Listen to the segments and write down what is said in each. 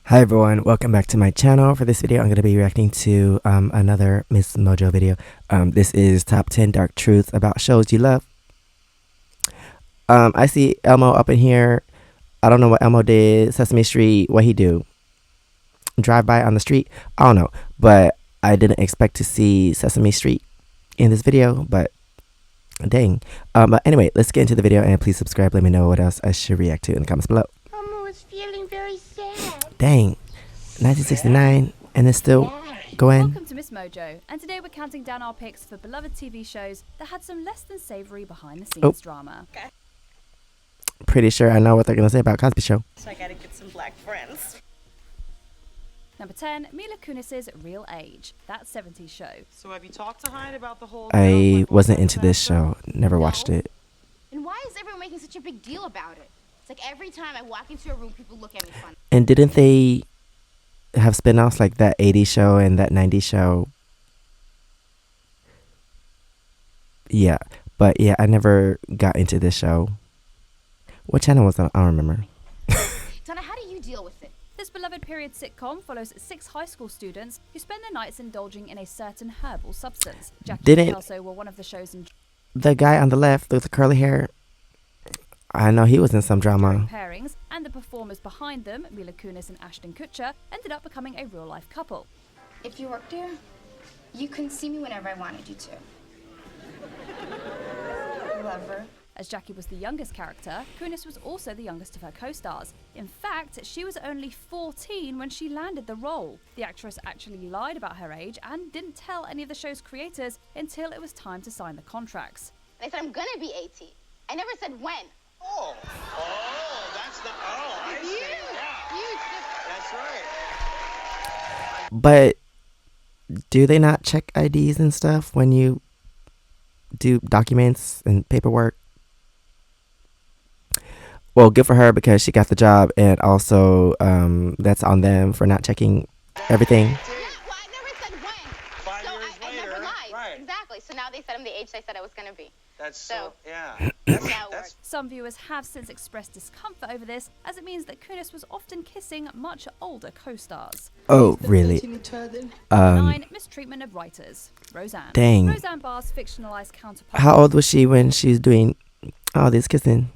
Hi everyone, welcome back to my channel. For this video, I'm going to be reacting to another Miss Mojo video. This is top 10 dark truths about shows you love. I see Elmo up in here. I don't know what Elmo did. Sesame Street, what he do? Drive by on the street? I don't know, but I didn't expect to see Sesame Street in this video, but dang. But anyway, let's get into the video and please subscribe. Let me know what else I should react to in the comments below. Elmo was feeling very sad. Dang, 1969 and it's still going. Welcome to Miss Mojo, and today we're counting down our picks for beloved TV shows that had some less than savoury behind-the-scenes drama. Okay. Pretty sure I know what they're gonna say about Cosby Show. So I gotta get some black friends. Number 10, Mila Kunis's Real Age, That 70s Show. So have you talked to Hyde about the whole... I wasn't into this show. Never watched it. And why is everyone making such a big deal about it? It's like every time I walk into a room, people look at me funny. And didn't they have spin-offs like that 80s show and that 90s show? Yeah, but yeah, I never got into this show. What channel was that? I don't remember. Donna, how do you deal with it? This beloved period sitcom follows 6 high school students who spend their nights indulging in a certain herbal substance. Jackie and Kelso were one of the show's the guy on the left with the curly hair, I know he was in some drama. pairings, and the performers behind them, Mila Kunis and Ashton Kutcher, ended up becoming a real-life couple. If you worked here, you couldn't see me whenever I wanted you to. Lover. As Jackie was the youngest character, Kunis was also the youngest of her co-stars. In fact, she was only 14 when she landed the role. The actress actually lied about her age and didn't tell any of the show's creators until it was time to sign the contracts. They said I'm gonna be 18. I never said when. Oh, that's the, I see, yeah. That's right. But do they not check IDs and stuff when you do documents and paperwork? Well, good for her because she got the job, and also that's on them for not checking everything. Yeah, well, I never said when. 5 so years I later, never lied. right. Exactly. So now they said I'm the age they said I was gonna be. That's So- yeah. That's how it works. Some viewers have since expressed discomfort over this, as it means that Kunis was often kissing much older co-stars. Oh, really? 9. Mistreatment of writers. Roseanne. Dang. Roseanne Barr's fictionalized counterpart. How old was she when she's doing all this kissing?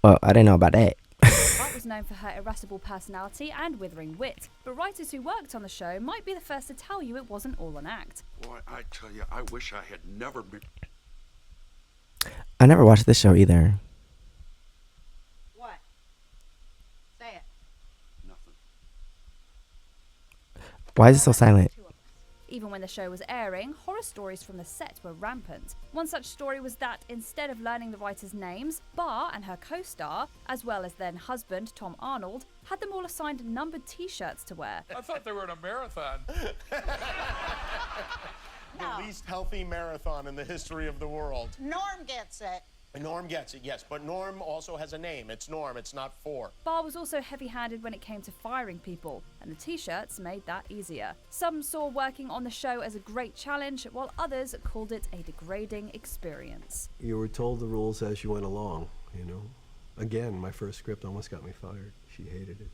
Well, I didn't know about that. Bart was known for her irascible personality and withering wit, but writers who worked on the show might be the first to tell you it wasn't all an act. Boy, I tell you, I wish I had never been. I never watched this show either. What? Say it. Nothing. Why is it so silent? Even when the show was airing, horror stories from the set were rampant. One such story was that instead of learning the writers' names, Bar and her co-star, as well as then husband Tom Arnold, had them all assigned numbered t-shirts to wear. I thought they were in a marathon. The least healthy marathon in the history of the world. Norm gets it. Norm gets it, yes, but Norm also has a name. It's Norm, it's not four. Bar was also heavy-handed when it came to firing people, and the t-shirts made that easier. Some saw working on the show as a great challenge, while others called it a degrading experience. You were told the rules as you went along, you know. Again, my first script almost got me fired. She hated it.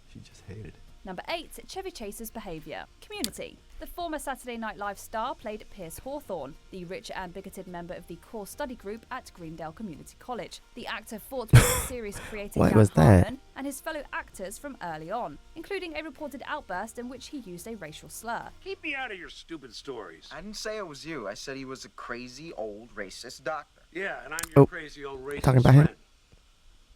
She just hated it. Number 8, Chevy Chase's behaviour. Community. The former Saturday Night Live star played Pierce Hawthorne, the rich and bigoted member of the core study group at Greendale Community College. The actor fought with the series creator What Jan was that? Harmon and his fellow actors from early on, including a reported outburst in which he used a racial slur. Keep me out of your stupid stories. I didn't say it was you. I said he was a crazy old racist doctor. Yeah, and I'm your Oh, crazy old racist talking about him? friend.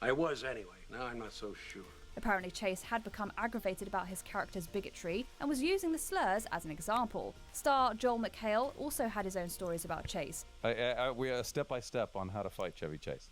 I was anyway. Now I'm not so sure. Apparently Chase had become aggravated about his character's bigotry and was using the slurs as an example. Star Joel McHale also had his own stories about Chase. We are step by step on how to fight Chevy Chase.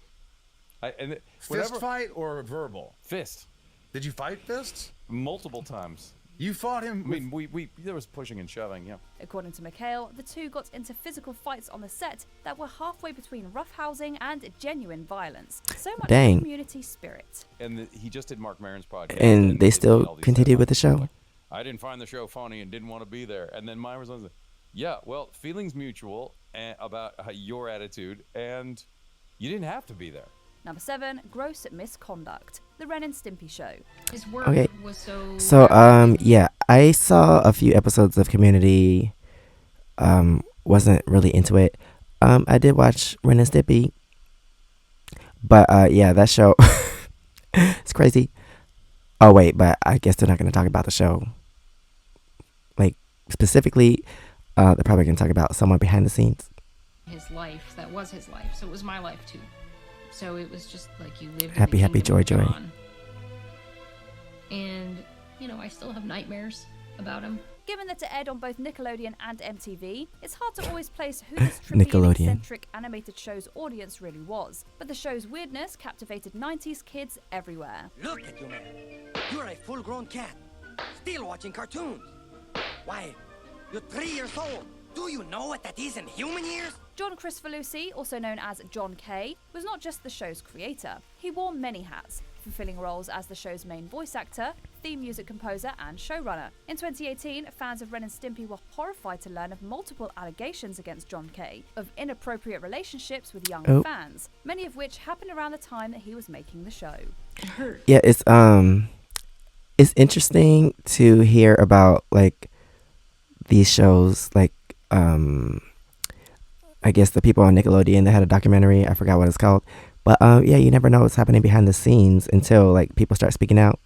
Fist fight or verbal? Fist. Did you fight fists? Multiple times. You fought him. I mean, there was pushing and shoving, yeah. According to McHale, the two got into physical fights on the set that were halfway between roughhousing and genuine violence. So much Dang. community spirit. And he just did Mark Maron's podcast. And they did still all these continued with the stuff. show? Like, I didn't find the show funny and didn't want to be there. And then my response was, yeah, well, feelings mutual about your attitude, and you didn't have to be there. Number 7, gross misconduct. The Ren and Stimpy Show. His work Okay. was so. So yeah, I saw a few episodes of Community. Wasn't really into it. I did watch Ren and Stimpy, but yeah, that show it's crazy. Oh wait, but I guess they're not going to talk about the show. Like specifically, they're probably going to talk about someone behind the scenes. His life, that was his life, so it was my life too. So it was just like you lived. Happy, in the happy, kingdom joy, of joy. John. And you know, I still have nightmares about him. Given that it aired on both Nickelodeon and MTV, it's hard to always place who this trippy and Nickelodeon. eccentric animated show's audience really was. But the show's weirdness captivated 90s kids everywhere. Look at you, man. You're a full-grown cat, still watching cartoons. Why, you're 3 years old. Do you know what that is in human years? John Cristofalusi, also known as John Kay, was not just the show's creator. He wore many hats, fulfilling roles as the show's main voice actor, theme music composer, and showrunner. In 2018, fans of Ren and Stimpy were horrified to learn of multiple allegations against John Kay of inappropriate relationships with young fans, many of which happened around the time that he was making the show. Yeah, it's interesting to hear about like these shows, like I guess the people on Nickelodeon, they had a documentary, I forgot what it's called, but yeah, you never know what's happening behind the scenes until like people start speaking out,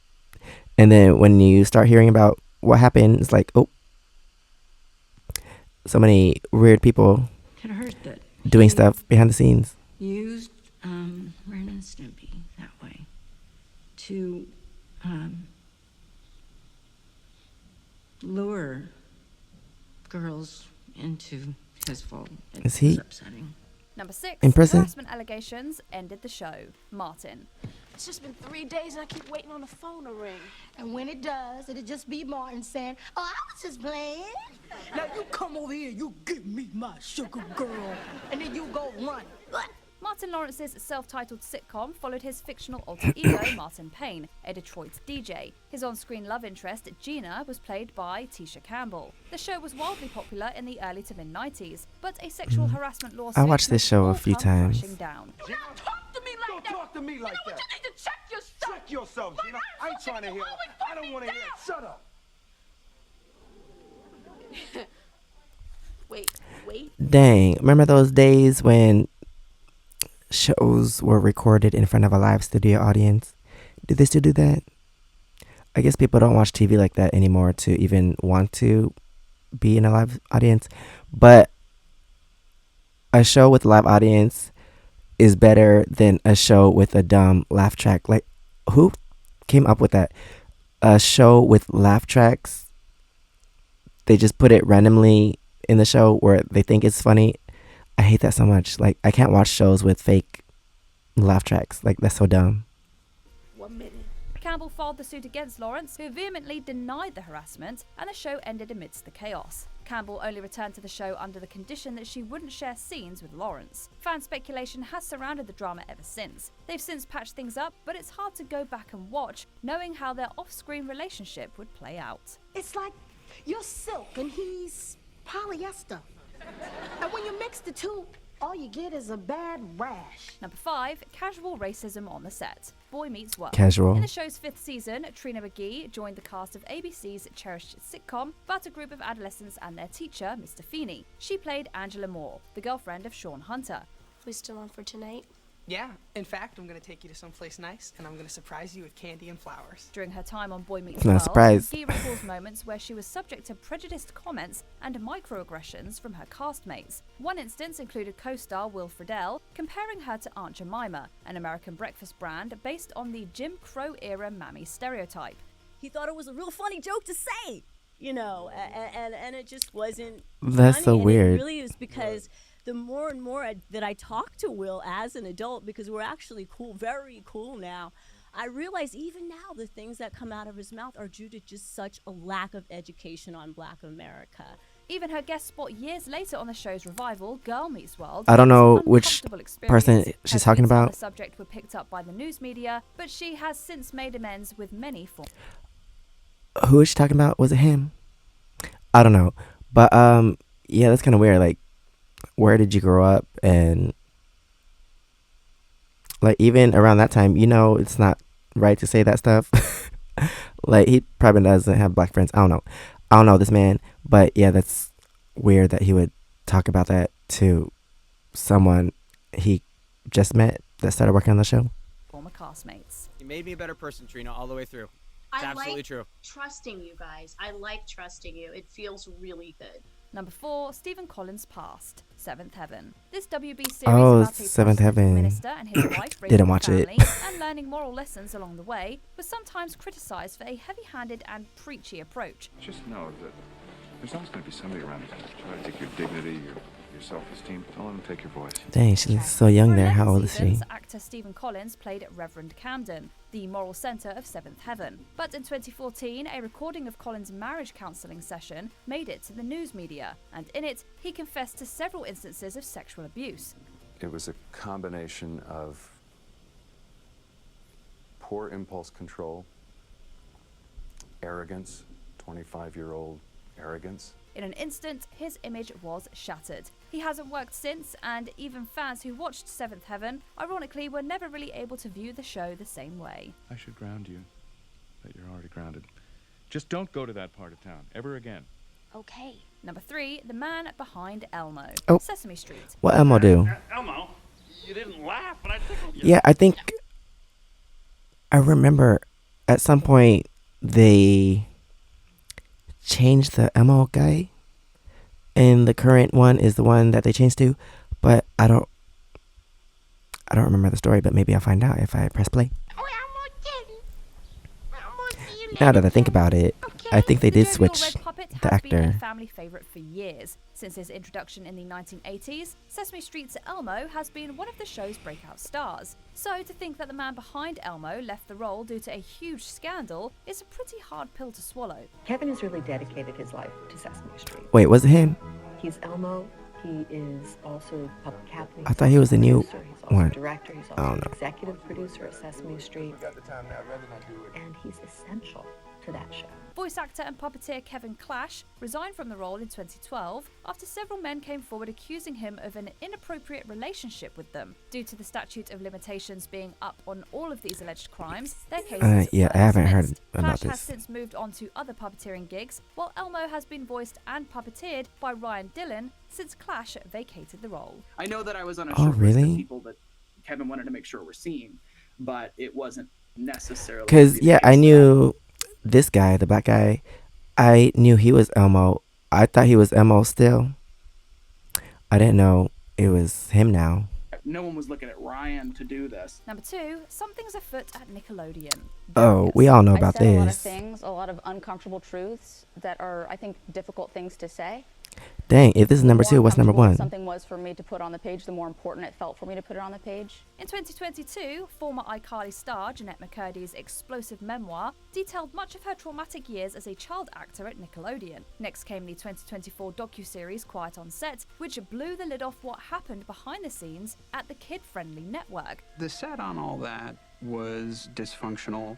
and then when you start hearing about what happened, it's like, oh, so many weird people It hurt that doing he stuff behind the scenes. used Ren and Stimpy that way to lure girls into his fold. It Is he was upsetting. Number 6, in prison? harassment allegations ended the show. Martin. It's just been 3 days and I keep waiting on the phone to ring. And when it does, it'll just be Martin saying, oh, I was just playing. Now you come over here, you give me my sugar girl, and then you go run. Martin Lawrence's self-titled sitcom followed his fictional alter ego, Martin Payne, a Detroit DJ. His on-screen love interest, Gina, was played by Tisha Campbell. The show was wildly popular in the early to mid-90s, but a sexual harassment lawsuit I watched this show a few times. crashing down. Don't talk to me like that. Talk to me like that. You need to check yourself. Check yourself, Gina. I ain't trying to hear it. I don't want to hear it. Shut up. Wait. Dang, remember those days when shows were recorded in front of a live studio audience? Do they still do that? I guess people don't watch TV like that anymore to even want to be in a live audience, but a show with live audience is better than a show with a dumb laugh track. Like, who came up with that? A show with laugh tracks, they just put it randomly in the show where they think it's funny. I hate that so much. Like, I can't watch shows with fake laugh tracks. Like, that's so dumb. 1 minute. Campbell filed the suit against Lawrence, who vehemently denied the harassment, and the show ended amidst the chaos. Campbell only returned to the show under the condition that she wouldn't share scenes with Lawrence. Fan speculation has surrounded the drama ever since. They've since patched things up, but it's hard to go back and watch, knowing how their off-screen relationship would play out. It's like you're silk and he's polyester. And when you mix the two, all you get is a bad rash. Number 5, casual racism on the set. Boy Meets World. Casual. In the show's 5th season, Trina McGee joined the cast of ABC's cherished sitcom about a group of adolescents and their teacher, Mr. Feeney. She played Angela Moore, the girlfriend of Sean Hunter. We still on for tonight? Yeah, in fact, I'm gonna take you to someplace nice, and I'm gonna surprise you with candy and flowers. During her time on Boy Meets It's not a World, surprise. McGee recalls moments where she was subject to prejudiced comments and microaggressions from her castmates. One instance included co-star Will Friedle comparing her to Aunt Jemima, an American breakfast brand based on the Jim Crow-era mammy stereotype. He thought it was a real funny joke to say, you know, and it just wasn't That's funny. so And weird. it really is because the more and more that I talk to Will as an adult, because we're actually cool, very cool now, I realize even now the things that come out of his mouth are due to just such a lack of education on Black America. Even her guest spot years later on the show's revival, Girl Meets World. I don't was an know which uncomfortable experience. person she's Her talking tweets on about. The subject were picked up by the news media, but she has since made amends with many forms. Who is she talking about? Was it him? I don't know. But yeah, that's kind of weird. Like, where did you grow up? And Like, even around that time, it's not right to say that stuff. Like, he probably doesn't have black friends. I don't know this man. But yeah, that's weird that he would talk about that to someone he just met that started working on the show. Former castmates. You made me a better person, Trina, all the way through. It's absolutely true. Trusting you guys. I like trusting you. It feels really good. Number 4, Stephen Collins passed. Seventh Heaven. This WB series Oh, about a Seventh Protestant Heaven. minister and his wife raising Didn't a watch it. family and learning moral lessons along the way was sometimes criticised for a heavy-handed and preachy approach. Just know that there's always going to be somebody around to try to take your dignity, your self-esteem. Don't let them take your voice. Dang, she looks so young For there. 11 How old is she? seasons, actor Stephen Collins played Reverend Camden, the moral centre of Seventh Heaven. But in 2014, a recording of Collins' marriage counselling session made it to the news media, and in it, he confessed to several instances of sexual abuse. It was a combination of poor impulse control, arrogance, 25-year-old arrogance. In an instant, his image was shattered. He hasn't worked since, and even fans who watched Seventh Heaven, ironically, were never really able to view the show the same way. I should ground you, but you're already grounded. Just don't go to that part of town ever again. Okay. Number 3, the man behind Elmo. Oh. Sesame Street. What Elmo do? Elmo, you didn't laugh, but I tickled you. Yeah, I think I remember at some point they changed the Elmo guy, and the current one is the one that they changed to, but I don't remember the story, but maybe I'll find out if I press play. Now that I think about it, I think they did The switch Red Puppet the has been a actor. family favourite for years. Since his introduction in the 1980s, Sesame Street's Elmo has been one of the show's breakout stars. So to think that the man behind Elmo left the role due to a huge scandal is a pretty hard pill to swallow. Kevin has really dedicated his life to Sesame Street. Wait, was it him? He's Elmo. He is also Puppet Captain. I thought he was the new producer. He's also one. director. He's I also don't know. executive producer at Sesame Street. And he's essential to that show. Voice actor and puppeteer Kevin Clash resigned from the role in 2012 after several men came forward accusing him of an inappropriate relationship with them. Due to the statute of limitations being up on all of these alleged crimes, their cases Yeah, were I haven't heard dismissed. about Clash has this. since moved on to other puppeteering gigs, while Elmo has been voiced and puppeteered by Ryan Dillon since Clash vacated the role. I know that I was on a Oh, short list really? of people that Kevin wanted to make sure were seeing, but it wasn't necessarily. Because, the yeah, case I that knew this guy, the black guy. I knew he was Elmo. I thought he was Elmo still. I didn't know it was him now. no one was looking at Ryan to do this. Number 2, something's afoot at Nickelodeon. Oh, we all know about I said a lot of this. things, a lot of uncomfortable truths that are, I think, difficult things to say. Dang, if this is number The 2, more what's number uncomfortable 1? something was for me to put on the page, the more important it felt for me to put it on the page. In 2022, former iCarly star Jeanette McCurdy's explosive memoir detailed much of her traumatic years as a child actor at Nickelodeon. Next came the 2024 docuseries Quiet on Set, which blew the lid off what happened behind the scenes at the kid-friendly network. The set on all that was dysfunctional.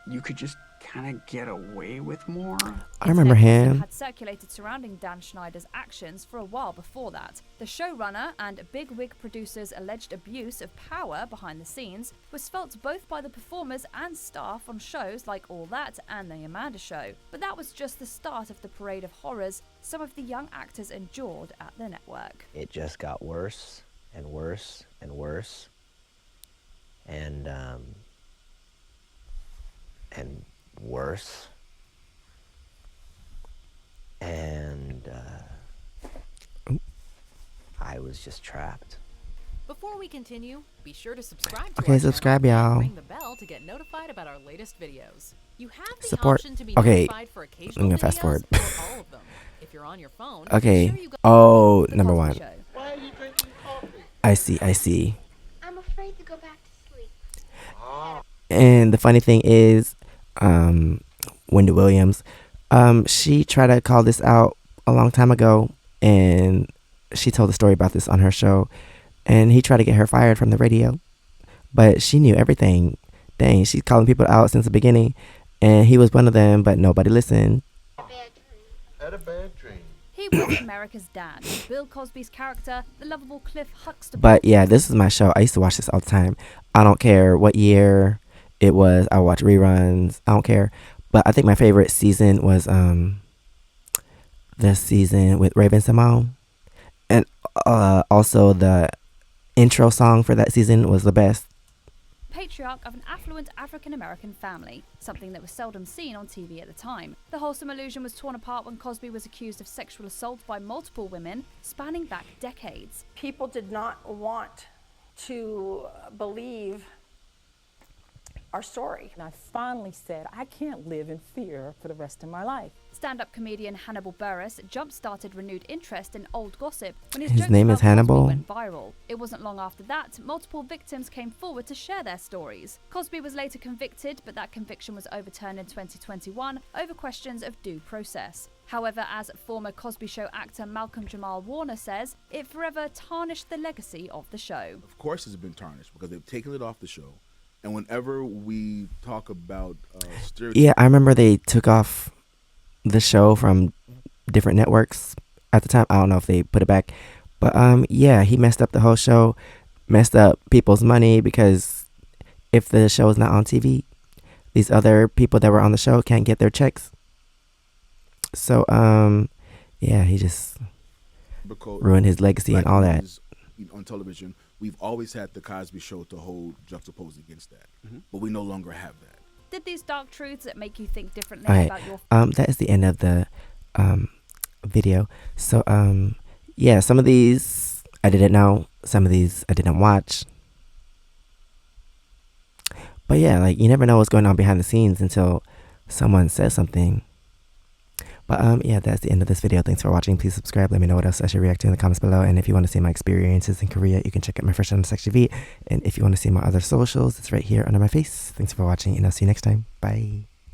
You could just kind of get away with more. I remember him. Had circulated surrounding Dan Schneider's actions for a while before that. The showrunner and bigwig producer's alleged abuse of power behind the scenes was felt both by the performers and staff on shows like All That and The Amanda Show. But that was just the start of the parade of horrors some of the young actors endured at the network. It just got worse and worse and worse. And worse. And I was just trapped. Before we continue, be sure to subscribe to Okay, our subscribe, channel y'all. and ring the bell to get notified about our latest videos. You have the Support. option to be Okay, notified for I'm occasional gonna fast videos forward. or all of them. If you're on your phone, Okay. make sure you go Oh, The number Cosby 1. Show. Why are you drinking coffee? I see. I'm afraid to go back to sleep. And the funny thing is, Wendy Williams, she tried to call this out a long time ago, and she told the story about this on her show, and he tried to get her fired from the radio, but she knew everything. Dang, she's calling people out since the beginning, and he was one of them, but nobody listened. Had a bad dream. He was America's dad, Bill Cosby's character, the lovable Cliff Huxtable. But yeah, this is my show. I used to watch this all the time. I don't care what year it was. I watch reruns. I don't care. But I think my favorite season was the season with Raven Simone. And also the intro song for that season was the best. Patriarch of an affluent African-American family, something that was seldom seen on TV at the time. The wholesome illusion was torn apart when Cosby was accused of sexual assault by multiple women, spanning back decades. People did not want to believe our story. And I finally said, I can't live in fear for the rest of my life. Stand-up comedian Hannibal Buress jump-started renewed interest in old gossip when his name is Hannibal. Went viral. It wasn't long after that multiple victims came forward to share their stories. Cosby was later convicted, but that conviction was overturned in 2021 over questions of due process. However, as former Cosby Show actor Malcolm Jamal Warner says, it forever tarnished the legacy of the show. Of course it's been tarnished because they've taken it off the show. And whenever we talk about stereotypes... Yeah, I remember they took off the show from different networks at the time. I don't know if they put it back. But yeah, he messed up the whole show, messed up people's money, because if the show is not on TV, these other people that were on the show can't get their checks. So, yeah, he just ruined his legacy and all that. On television, we've always had the Cosby Show to hold juxtaposed against that, but we no longer have that. Did these dark truths that make you think differently about your... that is the end of the video. So, yeah, some of these I didn't know, some of these I didn't watch. But yeah, like, you never know what's going on behind the scenes until someone says something. But yeah, that's the end of this video. Thanks for watching. Please subscribe. Let me know what else I should react to in the comments below. And if you want to see my experiences in Korea, you can check out my first channel, SEKSHI. And if you want to see my other socials, it's right here under my face. Thanks for watching, and I'll see you next time. Bye.